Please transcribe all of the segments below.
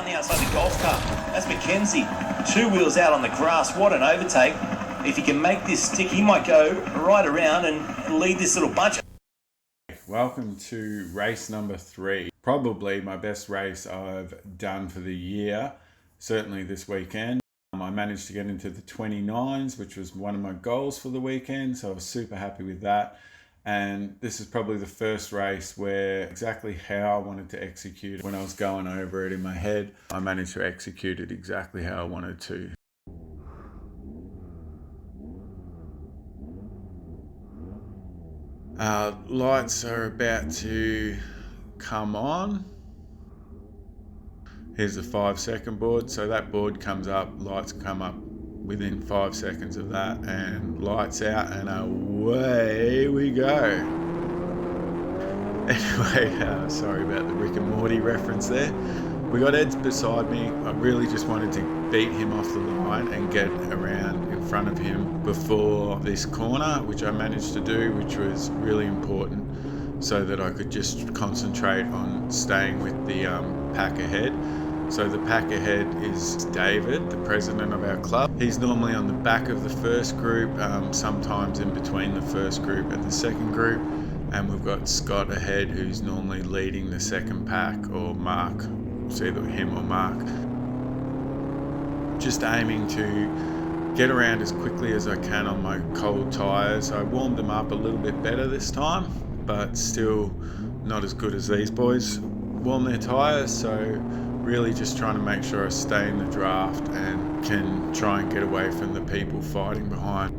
down the outside of the golf cart. That's Mackenzie. 2 wheels out on the grass. What an overtake. If he can make this stick, he might go right around and lead this little bunch. Welcome to race number 3. Probably my best race I've done for the year, certainly this weekend. I managed to get into the 29s, which was one of my goals for the weekend, so I was super happy with that. And this is probably the first race where exactly how I wanted to execute it. When I was going over it in my head, I managed to execute it exactly how I wanted to. Lights are about to come on. Here's the 5-second board. So that board comes up, lights come up within 5 seconds of that, and lights out, and away we go. Anyway, sorry about the Rick and Morty reference there. We got Ed beside me. I really just wanted to beat him off the line and get around in front of him before this corner, which I managed to do, which was really important so that I could just concentrate on staying with the pack ahead. So the pack ahead is David, the president of our club. He's normally on the back of the first group, sometimes in between the first group and the second group. And we've got Scott ahead, who's normally leading the second pack, or Mark. It's either him or Mark. Just aiming to get around as quickly as I can on my cold tyres. I warmed them up a little bit better this time, but still not as good as these boys warm their tyres. So really just trying to make sure I stay in the draft and can try and get away from the people fighting behind.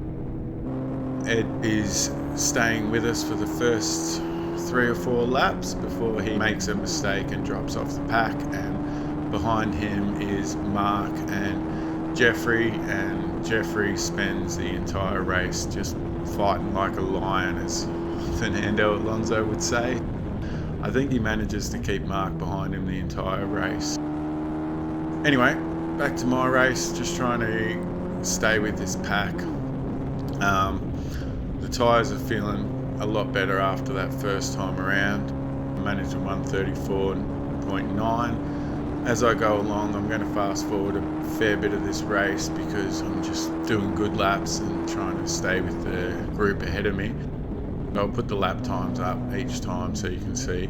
Ed is staying with us for the first 3 or 4 laps before he makes a mistake and drops off the pack, and behind him is Mark and Jeffrey spends the entire race just fighting like a lion, as Fernando Alonso would say. I think he manages to keep Mark behind him the entire race. Anyway, back to my race, just trying to stay with this pack. The tyres are feeling a lot better after that first time around. I managed a 134.9. As I go along, I'm going to fast forward a fair bit of this race because I'm just doing good laps and trying to stay with the group ahead of me. I'll put the lap times up each time so you can see.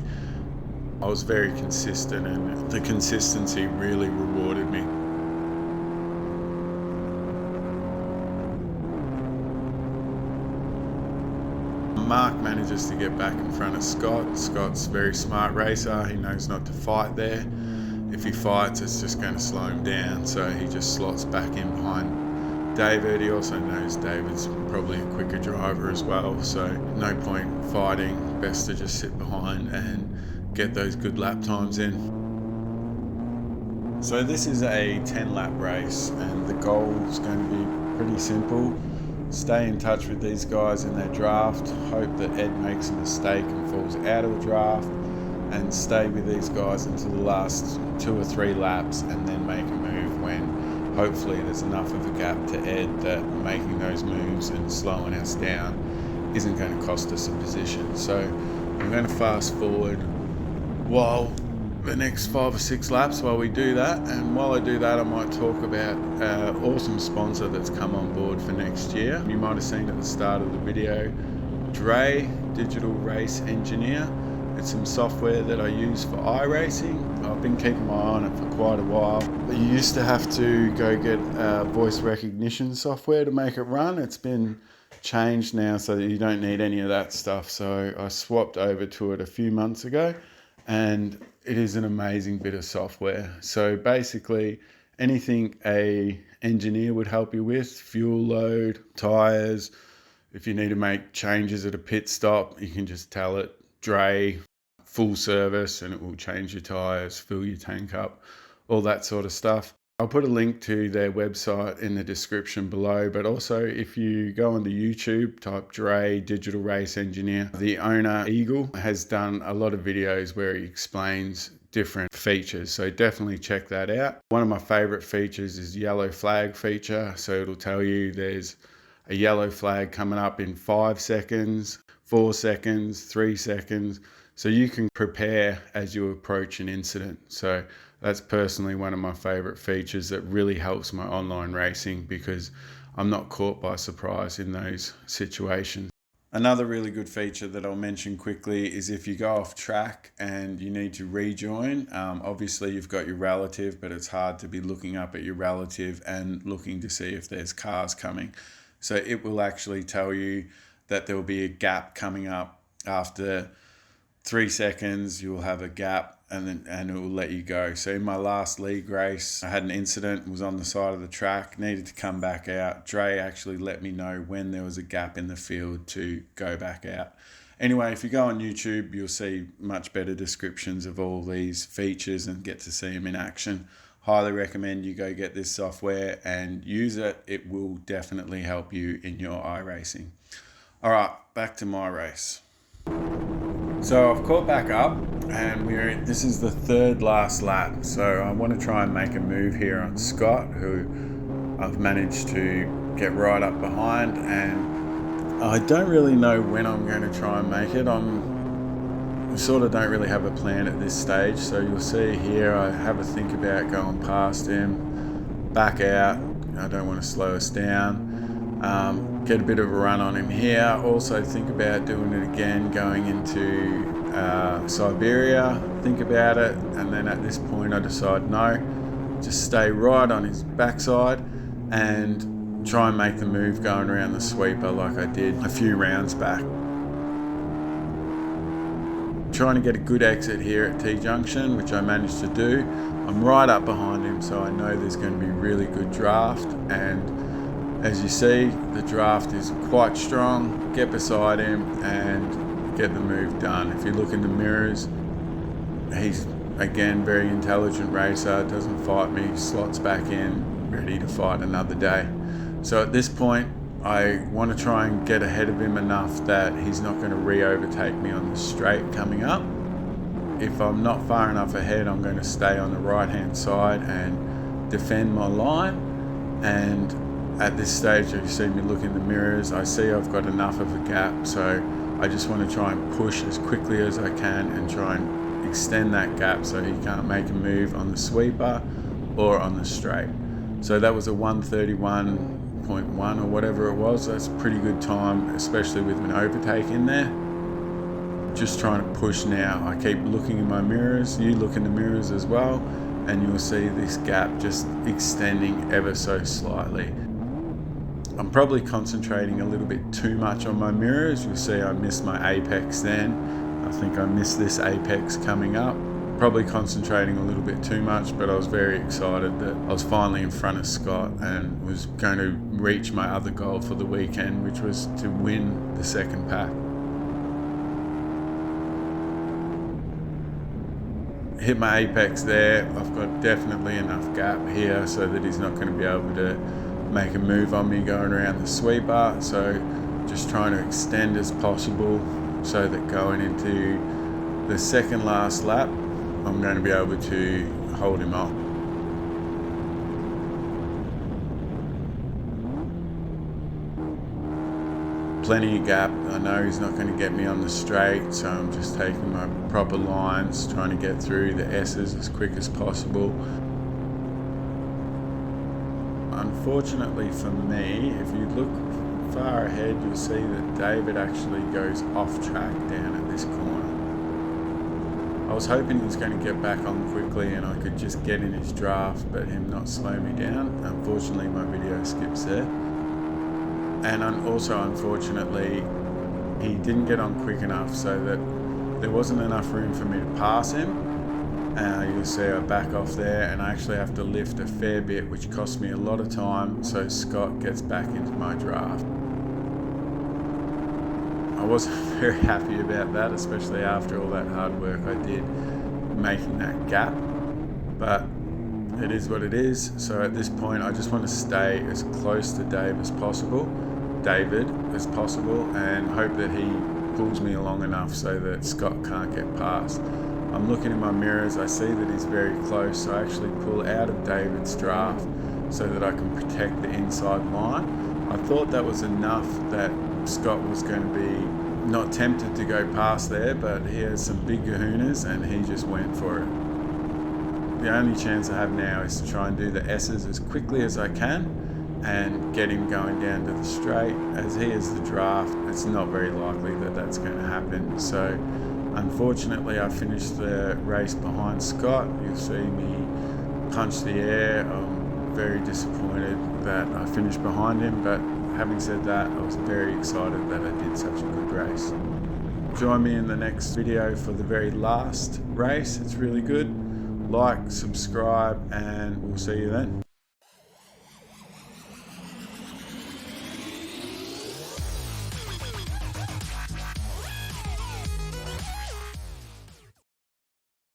I was very consistent, and the consistency really rewarded me. Mark manages to get back in front of Scott. Scott's a very smart racer. He knows not to fight there. If he fights, it's just going to slow him down, so he just slots back in behind David. He also knows David's probably a quicker driver as well, so no point fighting. Best to just sit behind and get those good lap times in. So this is a 10-lap race, and the goal is going to be pretty simple. Stay in touch with these guys in their draft, hope that Ed makes a mistake and falls out of the draft, and stay with these guys until the last 2 or 3 laps, and then make a move when hopefully there's enough of a gap to Ed that making those moves and slowing us down isn't going to cost us a position. So I'm going to fast forward while the next 5 or 6 laps while we do that, and while I do that I might talk about an awesome sponsor that's come on board for next year. You might have seen at the start of the video, Dre, Digital Race Engineer. It's some software that I use for iRacing. I've been keeping my eye on it for quite a while. You used to have to go get voice recognition software to make it run. It's been changed now so that you don't need any of that stuff. So I swapped over to it a few months ago, and it is an amazing bit of software. So basically anything a engineer would help you with, fuel load, tires, if you need to make changes at a pit stop, you can just tell it, Dre, full service, and it will change your tires, fill your tank up, all that sort of stuff. I'll put a link to their website in the description below, but also if you go onto YouTube, type Dre Digital Race Engineer, the owner, Eagle, has done a lot of videos where he explains different features, so definitely check that out. One of my favorite features is yellow flag feature, so it'll tell you there's a yellow flag coming up in 5 seconds, 4 seconds, 3 seconds, so you can prepare as you approach an incident. So That's personally one of my favorite features that really helps my online racing, because I'm not caught by surprise in those situations. Another really good feature that I'll mention quickly is if you go off track and you need to rejoin. Obviously you've got your relative, but it's hard to be looking up at your relative and looking to see if there's cars coming. So it will actually tell you that there will be a gap coming up. After 3 seconds you'll have a gap, and it will let you go. So in my last league race, I had an incident, was on the side of the track, needed to come back out. Dre actually let me know when there was a gap in the field to go back out. Anyway, if you go on YouTube, you'll see much better descriptions of all these features and get to see them in action. Highly recommend you go get this software and use it. It will definitely help you in your iRacing. All right, back to my race. So I've caught back up, and this is the third last lap. So I want to try and make a move here on Scott, who I've managed to get right up behind, and I don't really know when I'm going to try and make it. I sort of don't really have a plan at this stage. So you'll see here I have a think about going past him, back out. I don't want to slow us down. Get a bit of a run on him here. Also think about doing it again, going into Siberia. Think about it, and then at this point I decide no, just stay right on his backside and try and make the move going around the sweeper like I did a few rounds back. Trying to get a good exit here at T-junction, which I managed to do. I'm right up behind him, so I know there's going to be really good draft, and as you see, the draft is quite strong. Get beside him and get the move done. If you look in the mirrors, he's again very intelligent racer, doesn't fight me, slots back in, ready to fight another day. So at this point, I want to try and get ahead of him enough that he's not going to re-overtake me on the straight coming up. If I'm not far enough ahead, I'm going to stay on the right-hand side and defend my line. And at this stage, you see me look in the mirrors, I see I've got enough of a gap, so I just want to try and push as quickly as I can and try and extend that gap so he can't make a move on the sweeper or on the straight. So that was a 1:31.1 or whatever it was. That's a pretty good time, especially with an overtake in there. Just trying to push now. I keep looking in my mirrors, you look in the mirrors as well, and you'll see this gap just extending ever so slightly. I'm probably concentrating a little bit too much on my mirrors. You'll see I missed my apex then. I think I missed this apex coming up. Probably concentrating a little bit too much, but I was very excited that I was finally in front of Scott and was going to reach my other goal for the weekend, which was to win the second pack. Hit my apex there. I've got definitely enough gap here so that he's not going to be able to make a move on me going around the sweeper. So just trying to extend as possible so that going into the second last lap, I'm going to be able to hold him off. Plenty of gap. I know he's not going to get me on the straight, so I'm just taking my proper lines, trying to get through the S's as quick as possible. Unfortunately for me, if you look far ahead, you'll see that David actually goes off track down at this corner. I was hoping he was going to get back on quickly and I could just get in his draft, but him not slow me down. Unfortunately, my video skips there. And also, unfortunately, he didn't get on quick enough so that there wasn't enough room for me to pass him. You'll see I back off there and I actually have to lift a fair bit, which costs me a lot of time, so Scott gets back into my draft. I wasn't very happy about that, especially after all that hard work I did making that gap, but it is what it is. So at this point I just want to stay as close to David as possible and hope that he pulls me along enough so that Scott can't get past. I'm looking in my mirrors, I see that he's very close, so I actually pull out of David's draft so that I can protect the inside line. I thought that was enough that Scott was going to be not tempted to go past there, but he has some big kahunas and he just went for it. the only chance I have now is to try and do the S's as quickly as I can and get him going down to the straight. As he is the draft, it's not very likely that that's going to happen. So unfortunately, I finished the race behind Scott. You'll see me punch the air. I'm very disappointed that I finished behind him, but having said that, I was very excited that I did such a good race. Join me in the next video for the very last race. It's really good. Like, subscribe, and we'll see you then.